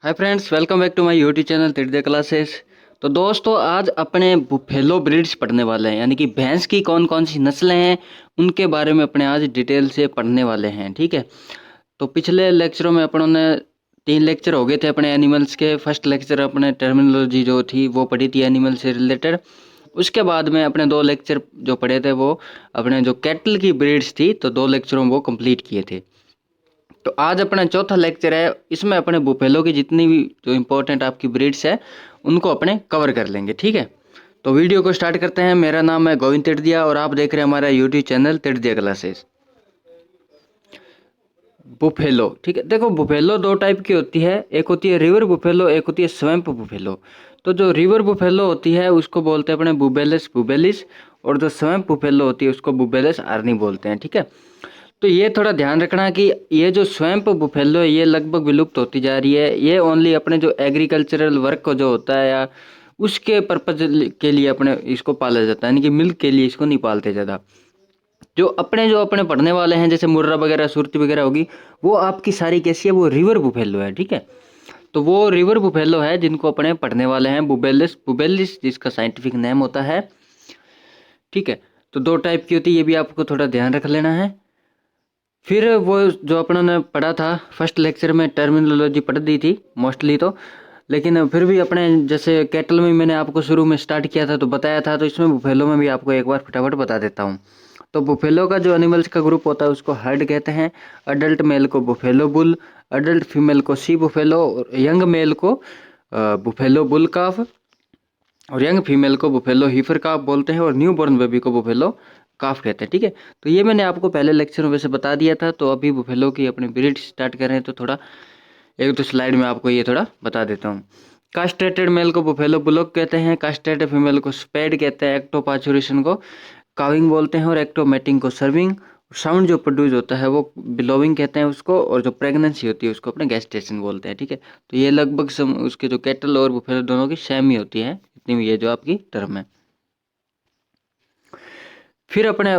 Hi friends, welcome back to my YouTube channel Tirth classes. तो दोस्तों, आज अपने बुफेलो ब्रीड्स पढ़ने वाले हैं, यानी कि भैंस की कौन कौन सी नस्लें हैं उनके बारे में अपने आज डिटेल से पढ़ने वाले हैं। ठीक है। तो पिछले लेक्चरों में अपनों ने 3 लेक्चर हो गए थे अपने एनिमल्स के। फर्स्ट लेक्चर अपने टर्मिनोलॉजी जो थी वो पढ़ी थी एनिमल से रिलेटेड। उसके बाद में अपने 2 लेक्चर जो पढ़े थे वो अपने जो कैटल की ब्रीड्स थी, तो 2 लेक्चरों में वो कंप्लीट किए थे। तो आज अपना चौथा लेक्चर है, इसमें अपने बुफेलो की जितनी भी जो इम्पोर्टेंट आपकी ब्रीड्स है उनको अपने कवर कर लेंगे। ठीक है। तो वीडियो को स्टार्ट करते हैं। मेरा नाम है गोविंद तिड़दिया और आप देख रहे हैं हमारा यूट्यूब चैनल तिड़दिया क्लासेस। बुफेलो, ठीक है। देखो, बुफेलो 2 टाइप की होती है, एक होती है रिवर बुफेलो, एक होती है स्वैम्प बुफेलो। तो जो रिवर बुफेलो होती है उसको बोलते हैं अपने बुबेलिस बुबेलिस, और जो स्वैम्प बुफेलो होती है उसको बुबेलिस आर्नी बोलते हैं। ठीक है। तो ये थोड़ा ध्यान रखना कि ये जो स्वैम्प बुफेलो है ये लगभग विलुप्त होती जा रही है। ये ओनली अपने जो एग्रीकल्चरल वर्क को जो होता है या उसके पर्पज के लिए अपने इसको पाला जाता है, यानी कि मिल्क के लिए इसको नहीं पालते ज़्यादा। जो अपने पढ़ने वाले हैं जैसे मुर्रा वगैरह सुरती वगैरह होगी, वो आपकी सारी कैसी है, वो रिवर बुफेलो है। ठीक है। तो वो रिवर बुफेलो है जिनको अपने पढ़ने वाले हैं बुबेलिस बुबेलिस, जिसका साइंटिफिक नेम होता है। ठीक है। तो 2 टाइप की होती है, ये भी आपको थोड़ा ध्यान रख लेना है। फिर वो जो अपनों ने पढ़ा था फर्स्ट लेक्चर में, टर्मिनोलॉजी पढ़ दी थी मोस्टली तो, लेकिन फिर भी अपने जैसे कैटल में मैंने आपको शुरू में स्टार्ट किया था तो बताया था, तो इसमें बुफेलो में भी आपको एक बार फटाफट बता देता हूँ। तो बुफेलो का जो एनिमल्स का ग्रुप होता है उसको हर्ड कहते हैं। अडल्ट मेल को बुफेलो बुल, अडल्ट फीमेल को सी बुफेलो, और यंग मेल को बुफेलो बुल काफ, और यंग फीमेल को बुफेलो हीफर काफ बोलते हैं, और न्यू बॉर्न बेबी को बुफेलो काफ कहते हैं। ठीक है। तो ये मैंने आपको पहले लेक्चर में वैसे बता दिया था। तो अभी बुफेलो की अपनी ब्रीड स्टार्ट कर रहे हैं, तो थोड़ा एक दो स्लाइड में आपको ये थोड़ा बता देता हूँ। कास्ट्रेटेड मेल को बुफेलो बुलोक कहते हैं, कास्ट्रेटेड फीमेल को स्पेड कहते हैं, एक्टो पाचुरेशन को काविंग बोलते हैं, और एक्टो मैटिंग को सर्विंग। साउंड जो प्रोड्यूस होता है वो बिलोविंग कहते हैं उसको, और जो प्रेगनेंसी होती है उसको अपने गैस्टेशन बोलते हैं। ठीक है। तो ये लगभग उसके जो कैटल और बुफेलो दोनों की सेम ही होती है, इतनी भी ये जो आपकी टर्म है। फिर अपने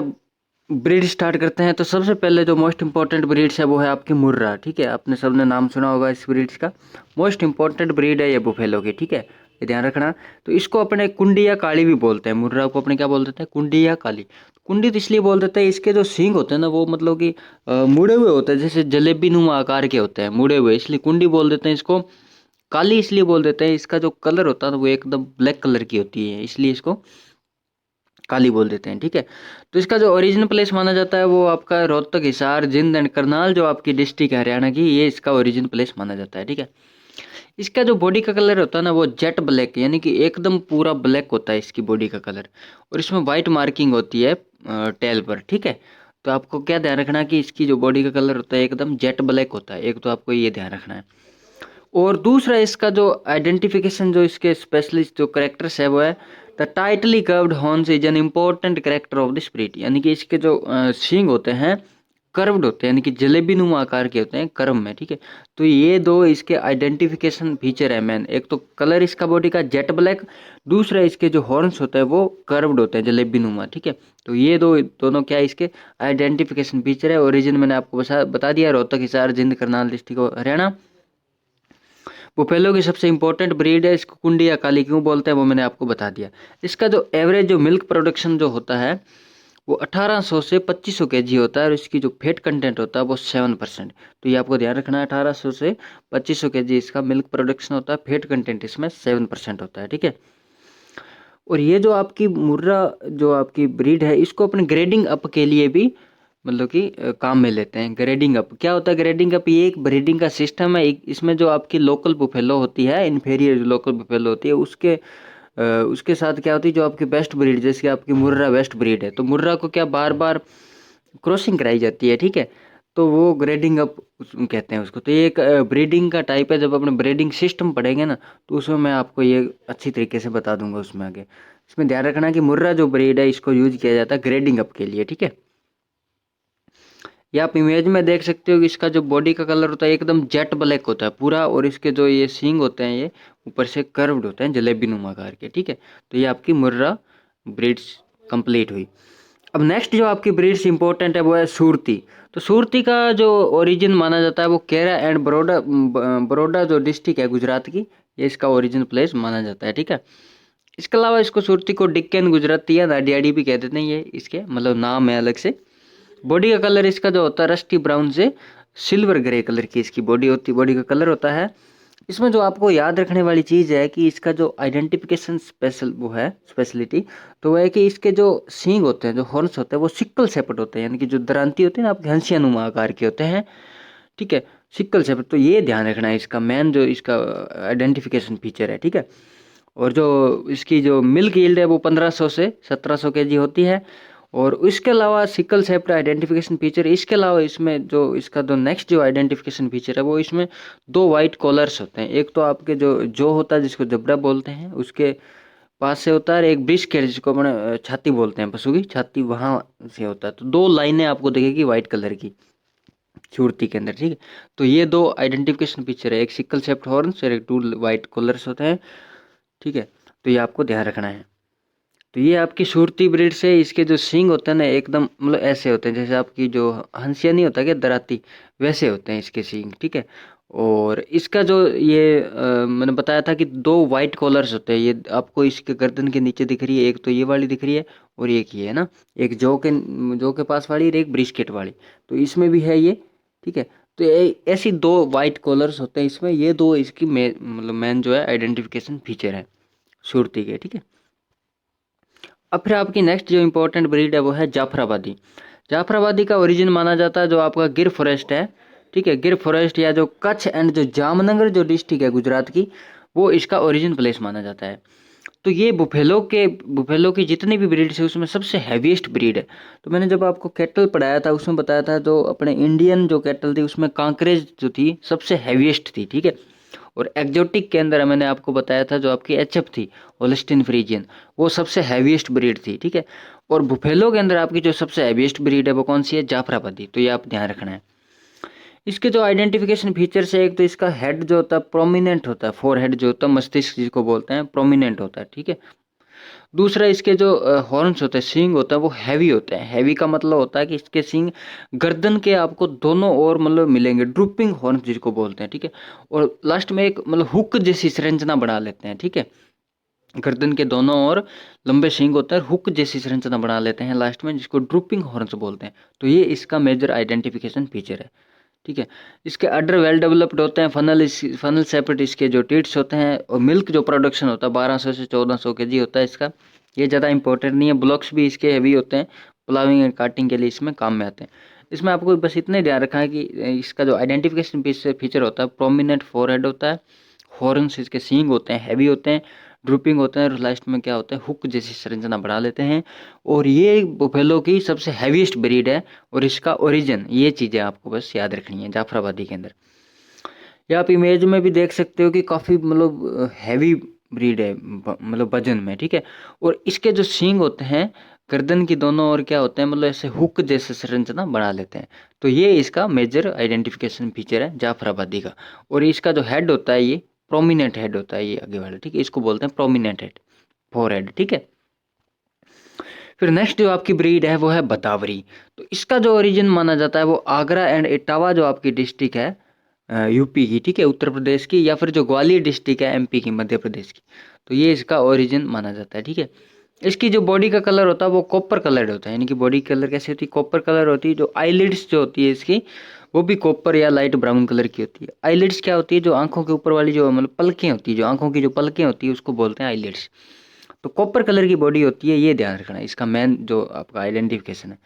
ब्रीड स्टार्ट करते हैं। तो सबसे पहले जो मोस्ट इंपॉर्टेंट ब्रीड्स है वो है आपकी मुर्रा। ठीक है। आपने सबने नाम सुना होगा इस ब्रीड्स का। मोस्ट इंपॉर्टेंट ब्रीड है ये बुफेलो की। ठीक है, ये ध्यान रखना। तो इसको अपने कुंडी या काली भी बोलते हैं। मुर्रा को अपने क्या बोल देते हैं, कुंडी या काली। कुंडी तो इसलिए बोल देते हैं, इसके जो सींग होते हैं ना वो मतलब कि मुड़े हुए होते हैं, जैसे जलेबी नुमा आकार के होते हैं, मुड़े हुए, इसलिए कुंडी बोल देते हैं इसको। काली इसलिए बोल देते हैं, इसका जो कलर होता है वो एकदम ब्लैक कलर की होती है, इसलिए इसको काली बोल देते हैं। ठीक है। तो इसका जो ओरिजिनल प्लेस माना जाता है वो आपका रोहतक, हिसार, जिंद एंड करनाल जो आपकी डिस्ट्रिक्ट है हरियाणा की, ये इसका ओरिजिनल प्लेस माना जाता है। ठीक है। इसका जो बॉडी का कलर होता है ना वो जेट ब्लैक, यानी कि एकदम पूरा ब्लैक होता है इसकी बॉडी का कलर, और इसमें वाइट मार्किंग होती है टेल पर। ठीक है। तो आपको क्या ध्यान रखना कि इसकी जो बॉडी का कलर होता है एकदम जेट ब्लैक होता है, एक तो आपको ये ध्यान रखना है। और दूसरा इसका जो आइडेंटिफिकेशन, जो इसके स्पेशलिस्ट जो करेक्टर्स है वो है the tightly curved horns is an important character of this breed, यानी कि इसके जो सींग होते हैं कर्व्ड होते हैं, यानी कि जलेबी नुमा आकार के होते हैं कर्व में। ठीक है। तो ये दो इसके आइडेंटिफिकेशन फीचर है मैन, एक तो कलर इसका बॉडी का जेट ब्लैक, दूसरा इसके जो हॉर्न्स होते हैं वो कर्व्ड होते हैं जलेबी नुमा। ठीक है। तो ये दोनों क्या इसके आइडेंटिफिकेशन फीचर है। ओरिजिन मैंने आपको बता दिया, रोहतक, हिसार, जिंद, करनाल डिस्ट्रिक्ट हरियाणा। बुफेलो की सबसे इंपॉर्टेंट ब्रीड है, इसको कुंडी या काली क्यों बोलते हैं वो मैंने आपको बता दिया। इसका जो एवरेज जो मिल्क प्रोडक्शन जो होता है वो 1800 से 2500 केजी होता है, और इसकी जो फैट कंटेंट होता है वो 7%। तो ये आपको ध्यान रखना है, 1800 से 2500 केजी इसका मिल्क प्रोडक्शन होता है, फैट कंटेंट इसमें 7% होता है। ठीक है। और ये जो आपकी मुर्रा जो आपकी ब्रीड है इसको अपने ग्रेडिंग अप के लिए भी मतलब कि काम में लेते हैं। ग्रेडिंग अप क्या होता है, ग्रेडिंग अप ये एक ब्रीडिंग का सिस्टम है। इसमें जो आपकी लोकल बुफेलो होती है, इन्फीरियर जो लोकल बुफेलो होती है उसके साथ क्या होती है, जो आपकी बेस्ट ब्रीड, जैसे कि आपकी मुर्रा बेस्ट ब्रीड है, तो मुर्रा को क्या बार बार क्रॉसिंग कराई जाती है। ठीक है। तो वो ग्रेडिंग अप कहते हैं उसको। तो ये एक ब्रीडिंग का टाइप है। जब अपने ब्रीडिंग सिस्टम पढ़ेंगे ना तो उसमें मैं आपको ये अच्छी तरीके से बता दूंगा उसमें आगे। इसमें ध्यान रखना कि मुर्रा जो ब्रीड है इसको यूज किया जाता है ग्रेडिंग अप के लिए। ठीक है। ये आप इमेज में देख सकते हो कि इसका जो बॉडी का कलर होता है एकदम जेट ब्लैक होता है पूरा, और इसके जो ये सींग होते हैं ये ऊपर से कर्व्ड होते हैं जलेबी नुमा आकार के। ठीक है। तो ये आपकी मुर्रा ब्रीड्स कंप्लीट हुई। अब नेक्स्ट जो आपकी ब्रीड्स इंपॉर्टेंट है वो है सूरती। तो सुरती का जो ओरिजिन माना जाता है वो केरा एंड बड़ौदा जो डिस्ट्रिक्ट है गुजरात की, ये इसका ओरिजिन प्लेस माना जाता है। ठीक है, इसके अलावा इसको सुरती को डिक्कन गुजराती या नाडियाडी भी कह देते हैं, ये इसके मतलब नाम है अलग से। बॉडी का कलर इसका जो होता है रस्टी ब्राउन से सिल्वर ग्रे कलर की इसकी बॉडी का कलर होता है। इसमें जो आपको याद रखने वाली चीज़ है कि इसका जो आइडेंटिफिकेशन स्पेशल वो है स्पेशलिटी, तो वह है कि इसके जो सींग होते हैं, जो हॉर्न्स होते हैं वो सिक्कल शेप्ड होते हैं, यानी कि जो दरांती होती है ना आपके हंसियानुमा आकार के होते हैं। ठीक है, सिक्कल शेप्ड, तो ये ध्यान रखना है इसका मेन जो इसका आइडेंटिफिकेशन फीचर है। ठीक है, और जो इसकी जो मिल्क यील्ड है वो 1500 से 1700 केजी होती है। और इसके अलावा सिकल सेप्ट आइडेंटिफिकेशन फीचर, इसके अलावा इसमें जो इसका जो नेक्स्ट जो आइडेंटिफिकेशन फीचर है वो इसमें 2 वाइट कॉलर्स होते हैं। एक तो आपके जो होता है जिसको जबड़ा बोलते हैं उसके पास से होता है, एक ब्रिस्केट जिसको अपने छाती बोलते हैं, पशु की छाती वहाँ से होता है। तो 2 लाइनें आपको दिखेगी वाइट कलर की सुरती के अंदर। ठीक है, तो ये 2 आइडेंटिफिकेशन फीचर है, एक सिकल सेप्ट हॉर्न्स और एक 2 वाइट कॉलर्स होते हैं। ठीक है, तो ये आपको ध्यान रखना है। तो ये आपकी सुरती ब्रीड से इसके जो सींग होते हैं ना एकदम मतलब ऐसे होते हैं जैसे आपकी जो हंसिया नहीं होता क्या दराती, वैसे होते हैं इसके सींग। ठीक है, और इसका जो ये मैंने बताया था कि 2 वाइट कॉलर्स होते हैं, ये आपको इसके गर्दन के नीचे दिख रही है, एक तो ये वाली दिख रही है और एक ये है ना, एक जो के पास वाली और एक ब्रिस्केट वाली, तो इसमें भी है ये। ठीक है, तो ऐसी 2 वाइट कॉलर्स होते हैं इसमें, ये 2 इसकी मतलब मेन जो है आइडेंटिफिकेशन फीचर है सुरती के। ठीक है, अब फिर आपकी नेक्स्ट जो इम्पोर्टेंट ब्रीड है वो है जाफराबादी। जाफराबादी का ओरिजिन माना जाता है जो आपका गिर फॉरेस्ट है। ठीक है, गिर फॉरेस्ट या जो कच्छ एंड जो जामनगर जो डिस्ट्रिक्ट है गुजरात की, वो इसका ओरिजिन प्लेस माना जाता है। तो ये बुफेलो की जितनी भी ब्रीड है उसमें सबसे हैवीएस्ट ब्रीड है। तो मैंने जब आपको कैटल पढ़ाया था उसमें बताया था जो अपने इंडियन जो कैटल थी उसमें कांकरेज जो थी सबसे हैवीएस्ट थी। ठीक है, और एक्जोटिक के अंदर मैंने आपको बताया था जो आपकी एचएफ थी होल्स्टीन फ्रीजियन, वो सबसे हैवीएस्ट ब्रीड थी। ठीक है, और बुफेलो के अंदर आपकी जो सबसे हैवीएस्ट ब्रीड है वो कौन सी है, जाफराबादी। तो ये आप ध्यान रखना है। इसके जो आइडेंटिफिकेशन फीचर्स है, एक तो इसका हेड जो होता है प्रोमिनेंट होता है, फोर हेड जो होता है मस्तिष्क जिसको बोलते हैं प्रोमिनेंट होता है। ठीक है, दूसरा इसके जो हॉर्न्स होते हैं सींग होता है वो हैवी होते हैं। हैवी का मतलब होता है कि इसके सींग गर्दन के आपको दोनों ओर मतलब मिलेंगे, ड्रूपिंग हॉर्न्स जिसको बोलते हैं। ठीक है, और लास्ट में एक मतलब हुक जैसी संरचना बना लेते हैं। ठीक है, गर्दन के दोनों ओर लंबे सींग होते हैं, हुक जैसी संरचना बना लेते हैं लास्ट में, जिसको ड्रूपिंग हॉर्न्स बोलते हैं। तो ये इसका मेजर आइडेंटिफिकेशन फीचर है। ठीक है, इसके अडर वेल डेवलप्ड होते हैं, फनल सेपरेट इसके जो टीट्स होते हैं, और मिल्क जो प्रोडक्शन होता है 1200 से 1400 केजी होता है इसका। ये ज़्यादा इंपॉर्टेंट नहीं है, ब्लॉक्स भी इसके हैवी होते हैं, प्लाविंग एंड काटिंग के लिए इसमें काम में आते हैं। इसमें आपको बस इतना ही ध्यान रखना है कि इसका जो आइडेंटिफिकेशन फीचर होता है प्रोमिनेंट फोरहेड होता है, हॉर्न्स इसके सींग होते हैं, हैवी होते हैं, ड्रूपिंग होते हैं, और लास्ट में क्या होता है हुक जैसी संरचना बना लेते हैं। और ये बुफेलो की सबसे हैवीएस्ट ब्रीड है, और इसका ओरिजिन, ये चीज़ें आपको बस याद रखनी है जाफराबादी के अंदर। ये आप इमेज में भी देख सकते हो कि काफ़ी मतलब हैवी ब्रीड है मतलब वजन में। ठीक है, और इसके जो सींग होते हैं गर्दन की दोनों ओर क्या होते हैं मतलब ऐसे हुक जैसे संरचना बना लेते हैं। तो ये इसका मेजर आइडेंटिफिकेशन फीचर है जाफराबादी का। और इसका जो हेड होता है ये प्रोमिनेंट हेड होता है, ये आगे वाला। ठीक है, इसको बोलते हैं प्रोमिनेंट हेड, फोर हेड। ठीक है, फिर नेक्स्ट जो आपकी ब्रीड है वो है बदावरी। तो इसका जो ओरिजिन माना जाता है वो आगरा एंड इटावा जो आपकी डिस्ट्रिक्ट है यूपी की, ठीक है, उत्तर प्रदेश की, या फिर जो ग्वालियर डिस्ट्रिक्ट है एमपी की, मध्य प्रदेश की, तो ये इसका ओरिजिन माना जाता है। ठीक है, इसकी जो बॉडी का कलर होता है वो कॉपर कलर्ड होता है, यानी कि बॉडी कलर कैसी होती है, कॉपर कलर होती है। जो आईलिड्स जो होती है इसकी वो भी कॉपर या लाइट ब्राउन कलर की होती है। आईलिड्स क्या होती है, जो आंखों के ऊपर वाली जो मतलब पलकें होती है, जो आंखों की जो पलकें होती है उसको बोलते हैं आईलिड्स। तो कॉपर कलर की बॉडी होती है, ये ध्यान रखना है, इसका मेन जो आपका आइडेंटिफिकेशन है।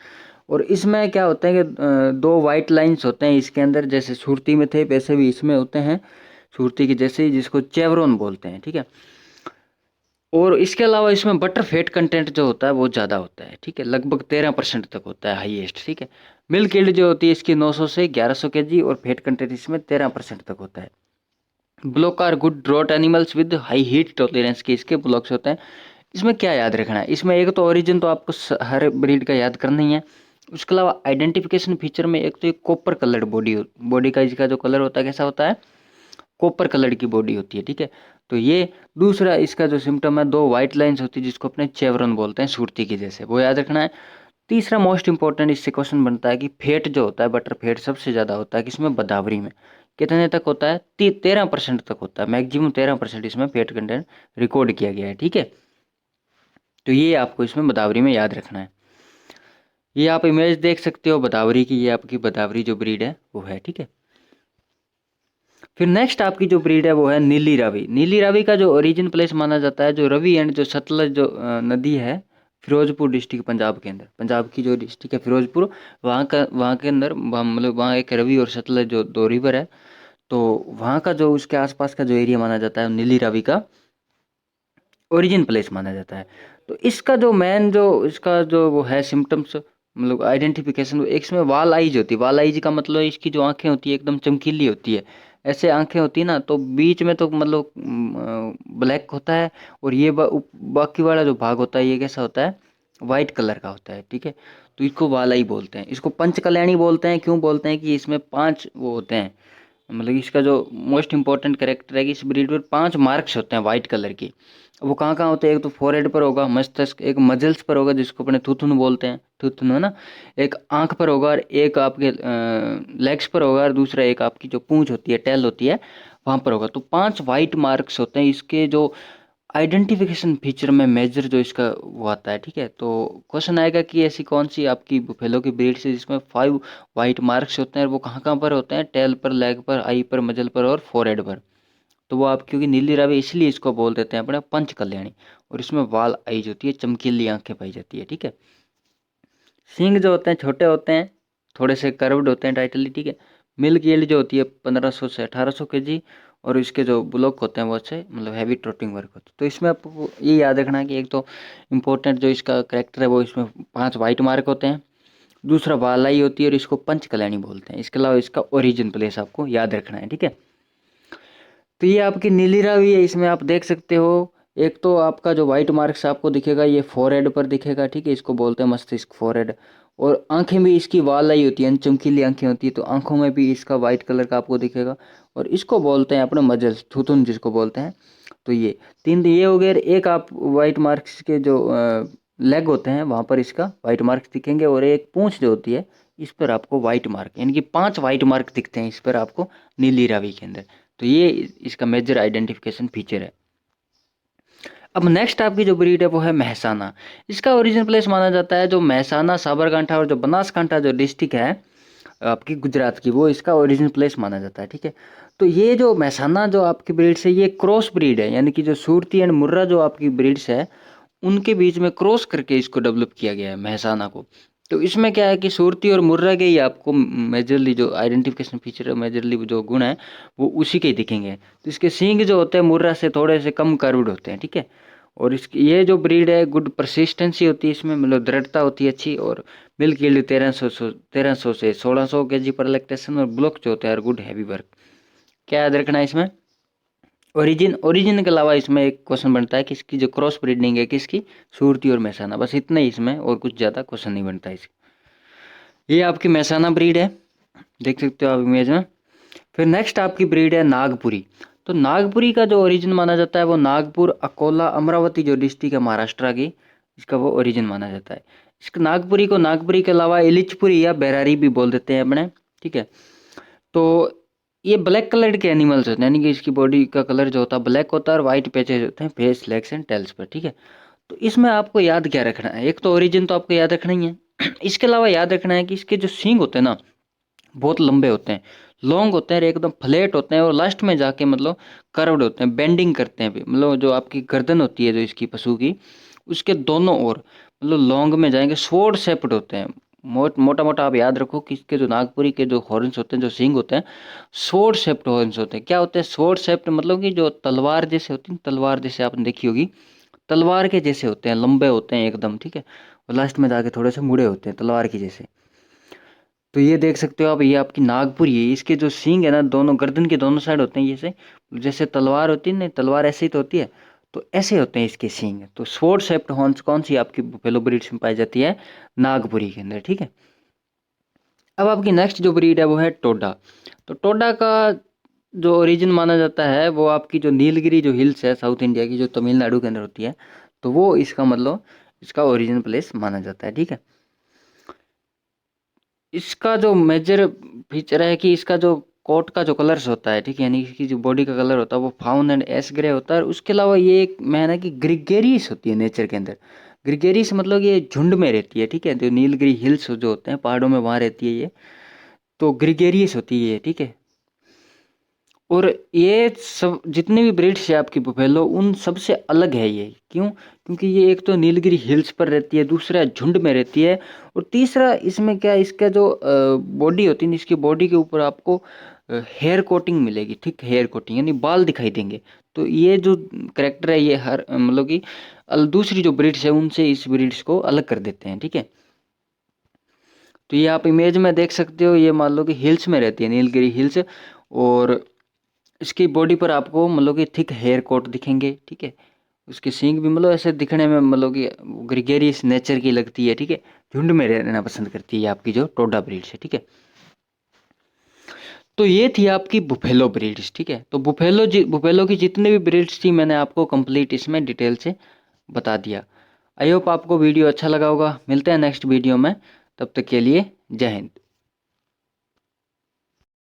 और इसमें क्या होता है कि 2 वाइट लाइंस होते हैं इसके अंदर, जैसे सुरती में थे वैसे भी इसमें होते हैं, सुरती की जैसे ही, जिसको चेवरोन बोलते हैं। ठीक है, और इसके अलावा इसमें बटर फैट कंटेंट जो होता है वो ज़्यादा होता है। ठीक है, लगभग 13% तक होता है हाईएस्ट। ठीक है, मिल्क यील्ड जो होती है इसकी 900 से 1100 केजी, और फैट कंटेंट इसमें 13% तक होता है। Bullock are good draught animals with high heat tolerance के इसके ब्लॉक्स होते हैं। इसमें क्या याद रखना है, इसमें एक तो ओरिजिन तो आपको हर ब्रीड का याद करना ही है। उसके अलावा आइडेंटिफिकेशन फीचर में एक तो एक कॉपर कलर्ड बॉडी का इसका जो कलर होता है कैसा होता है, कॉपर कलर की बॉडी होती है। ठीक है, तो ये दूसरा इसका जो सिम्टम है 2 वाइट लाइंस होती है जिसको अपने चेवरन बोलते हैं सुरती की जैसे, वो याद रखना है। तीसरा मोस्ट इंपॉर्टेंट इससे क्वेश्चन बनता है कि फेट जो होता है, बटर फेट सबसे ज़्यादा होता है किसमें, बदावरी में। कितने तक होता है, 13% तक होता है, मैक्सिमम 13% इसमें फेट कंटेंट रिकॉर्ड किया गया है, ठीक है। तो ये आपको इसमें बदावरी में याद रखना है। ये आप इमेज देख सकते हो बदावरी की, ये आपकी बदावरी जो ब्रीड है वो है, ठीक है। फिर नेक्स्ट आपकी जो ब्रीड है वो है नीली रावी। नीली रावी का जो ओरिजिन प्लेस माना जाता है, जो रवि एंड जो सतलज जो नदी है, फिरोजपुर डिस्ट्रिक्ट पंजाब के अंदर, पंजाब की जो डिस्ट्रिक्ट है फिरोजपुर, वहाँ के अंदर मतलब वहाँ एक रवि और सतलज जो दो रिवर है, तो वहाँ का जो उसके आसपास का जो एरिया माना जाता है नीली रावी का ओरिजिन प्लेस माना जाता है। तो इसका जो मेन जो इसका जो वो है सिम्टम्स, मतलब आइडेंटिफिकेशन, एक इसमें वाल आइज होती है। वाल आइज का मतलब इसकी जो आंखें होती है एकदम चमकीली होती है, ऐसे आंखें होती है ना, तो बीच में तो मतलब ब्लैक होता है, और ये बाकी वाला जो भाग होता है ये कैसा होता है, वाइट कलर का होता है, ठीक है। तो इसको वाल आई बोलते हैं। इसको पंचकल्याणी बोलते हैं, क्यों बोलते हैं कि इसमें 5 वो होते हैं, मतलब इसका जो मोस्ट इंपॉर्टेंट कैरेक्टर है कि इस ब्रीड पर 5 मार्क्स होते हैं वाइट कलर की। वो कहाँ कहाँ होते हैं, एक तो फोरहेड पर होगा, मस्तिष्क, एक मजल्स पर होगा जिसको अपने थुथुन बोलते हैं, थुथुन है ना, एक आंख पर होगा, और एक आपके लेग्स पर होगा, और दूसरा एक आपकी जो पूंछ होती है, टेल होती है, वहाँ पर होगा। तो 5 वाइट मार्क्स होते हैं इसके जो आइडेंटिफिकेशन फीचर में मेजर जो इसका वो आता है, ठीक है। तो क्वेश्चन आएगा कि ऐसी कौन सी आपकी बुफेलो की ब्रीड है जिसमें 5 वाइट मार्क्स होते हैं, और वो कहाँ कहाँ पर होते हैं, टेल पर, लेग पर, आई पर, मजल पर और फोरहेड पर। तो वो आप क्योंकि नीली रावी इसलिए इसको बोल देते हैं अपने पंच कल्याणी, और इसमें वाल आइज होती है, चमकीली आंखें पाई जाती है, ठीक है। सींग जो होते हैं छोटे होते हैं, थोड़े से कर्व्ड होते हैं टाइटली, ठीक है। मिल्क यील्ड जो होती है 1500 से 1800 केजी, और इसके जो ब्लॉक होते हैं वो अच्छे मतलब हैवी ट्रोटिंग वर्क होते हैं। तो इसमें आपको ये याद रखना है कि एक तो इम्पोर्टेंट जो इसका करेक्टर है वो इसमें 5 वाइट मार्क होते हैं, दूसरा वालाई होती है, और इसको पंच कल्याणी बोलते हैं। इसके अलावा इसका ओरिजिन प्लेस आपको याद रखना है, ठीक है। तो ये आपकी नीली रावी है, इसमें आप देख सकते हो, एक तो आपका जो व्हाइट मार्क्स आपको दिखेगा ये फोरहेड पर दिखेगा, ठीक है, इसको बोलते हैं मस्तिष्क, फोरहेड। और आंखें भी इसकी वाल आई होती है, चमकीली आंखें होती है, तो आंखों में भी इसका वाइट कलर का आपको दिखेगा, और इसको बोलते हैं अपने मजल्स, थुथुन जिसको बोलते हैं। तो ये 3 ये हो गए। एक आप वाइट मार्क्स के जो लेग होते हैं वहाँ पर इसका वाइट मार्क्स दिखेंगे, और एक पूंछ जो होती है इस पर आपको वाइट मार्क, यानी कि 5 वाइट मार्क दिखते हैं इस पर आपको नीली रावी के अंदर। तो ये इसका मेजर आइडेंटिफिकेशन फीचर है। अब नेक्स्ट आपकी जो ब्रीड है वो है महसाना। इसका ओरिजिन प्लेस माना जाता है जो महसाना, साबरकांठा और जो बनासकांठा जो डिस्ट्रिक्ट है आपकी गुजरात की, वो इसका ओरिजिन प्लेस माना जाता है, ठीक है। तो ये जो महसाना जो आपकी ब्रीड्स है ये क्रॉस ब्रीड है, यानी कि जो सूरती एंड मुर्रा जो आपकी ब्रीड्स है उनके बीच में क्रॉस करके इसको डेवलप किया गया है महसाना को। तो इसमें क्या है कि सूरती और मुर्रा के ही आपको मेजरली जो आइडेंटिफिकेशन फीचर है, मेजरली जो गुण है वो उसी के ही दिखेंगे। तो इसके सींग जो होते हैं मुर्रा से थोड़े से कम कर्व्ड होते हैं, ठीक है। और इसकी ये जो ब्रीड है गुड परसिस्टेंसी होती है इसमें, मतलब दृढ़ता होती है अच्छी, और मिल्क यील्ड 1300 से 1600 केजी पर लैक्टेशन, और ब्लॉक जो होता है गुड हैवी वर्क। क्या याद रखना है इसमें, ओरिजिन के अलावा इसमें एक क्वेश्चन बनता है कि इसकी जो क्रॉस ब्रीडिंग है किसकी, सूरती और महसाना, बस इतना ही इसमें, और कुछ ज़्यादा क्वेश्चन नहीं बनता है इसका। ये आपकी महसाना ब्रीड है, देख सकते हो आप इमेज में। फिर नेक्स्ट आपकी ब्रीड है नागपुरी। तो नागपुरी का जो ओरिजिन माना जाता है वो नागपुर, अकोला, अमरावती जो डिस्ट्रिक्ट है महाराष्ट्र की, इसका वो ओरिजिन माना जाता है। इसका नागपुरी को नागपुरी के अलावा इलिचपुरी या बैरारी भी बोल देते हैं अपने, ठीक है। तो ये ब्लैक कलर्ड के एनिमल्स होते हैं, यानी कि इसकी बॉडी का कलर जो होता है ब्लैक होता है, और वाइट पैचेज होते हैं फेस, लेग्स एंड टेल्स पर, ठीक है। तो इसमें आपको याद क्या रखना है, एक तो ओरिजिन तो आपको याद रखना ही है इसके अलावा याद रखना है कि इसके जो सींग होते हैं ना बहुत लंबे होते हैं, लॉन्ग होते हैं, एकदम फ्लैट होते हैं, और लास्ट में जाके मतलब कर्व्ड होते हैं, बेंडिंग करते हैं भी, मतलब जो आपकी गर्दन होती है जो इसकी पशु की, उसके दोनों ओर मतलब लॉन्ग में जाएंगे, स्वॉर्ड शेप्ड होते हैं। मोटा मोटा आप याद रखो कि इसके जो नागपुरी के जो हॉर्न्स होते हैं, जो सींग होते हैं, स्वॉर्ड शेप्ड हॉर्न्स होते हैं। क्या होते हैं स्वॉर्ड शेप्ड, मतलब कि जो तलवार जैसे होती है, तलवार जैसे आपने देखी होगी, तलवार के जैसे होते हैं, लंबे होते हैं एकदम, ठीक है। और लास्ट में जाके थोड़े से मुड़े होते हैं तलवार की जैसे। तो ये देख सकते हो आप, ये आपकी नागपुरी है, इसके जो सींग है ना दोनों गर्दन के दोनों साइड होते हैं, जैसे जैसे तलवार होती है ना, तलवार ऐसे ही तो होती है, तो ऐसे होते हैं इसके सींग। तो स्वॉर्ड शेप्ड हॉर्न्स कौन सी आपकी बुफेलो ब्रीड्स में पाई जाती है, नागपुरी के अंदर, ठीक है। अब आपकी नेक्स्ट जो ब्रीड है वो है टोडा। तो टोडा का जो ओरिजिन माना जाता है वो आपकी जो नीलगिरी जो हिल्स है साउथ इंडिया की, जो तमिलनाडु के अंदर होती है, तो वो इसका मतलब इसका ओरिजिन प्लेस माना जाता है, ठीक है। इसका जो मेजर फीचर है कि इसका जो कोट का जो कलर्स होता है, ठीक है, यानी इसकी जो बॉडी का कलर होता है वो फाउन एंड एस ग्रे होता है। और उसके अलावा ये एक मैं ना कि ग्रिगेरियस होती है नेचर के अंदर। ग्रिगेरियस मतलब ये झुंड में रहती है, ठीक है, जो नीलगिरी हिल्स जो होते हैं पहाड़ों में वहाँ रहती है ये, तो ग्रिगेरियस होती है ये, ठीक है। और ये सब जितने भी ब्रीड्स है आपकी बुफेलो उन सबसे अलग है ये। क्यों? क्योंकि ये एक तो नीलगिरी हिल्स पर रहती है, दूसरा झुंड में रहती है, और तीसरा इसमें क्या इसका जो बॉडी होती है, इसकी बॉडी के ऊपर आपको हेयर कोटिंग मिलेगी, ठीक, हेयर कोटिंग यानी बाल दिखाई देंगे। तो ये जो करेक्टर है ये हर मतलब कि दूसरी जो ब्रीड्स है उनसे इस ब्रीड्स को अलग कर देते हैं, ठीक है। तो ये आप इमेज में देख सकते हो, ये मान लो कि हिल्स में रहती है, नीलगिरी हिल्स, और इसकी बॉडी पर आपको मतलब कि थिक हेयर कोट दिखेंगे, ठीक है। उसके सींग भी मतलब ऐसे दिखने में मतलब कि ग्रिगेरियस नेचर की लगती है, ठीक है। झुंड में रहना पसंद करती है आपकी जो टोडा ब्रीड है, ठीक है। तो ये थी आपकी बुफेलो ब्रीड्स, ठीक है। तो बुफेलो की जितनी भी ब्रीड्स थी मैंने आपको कंप्लीट इसमें डिटेल से बता दिया। आई होप आपको वीडियो अच्छा लगा होगा। मिलते हैं नेक्स्ट वीडियो में, तब तक के लिए जय हिंद।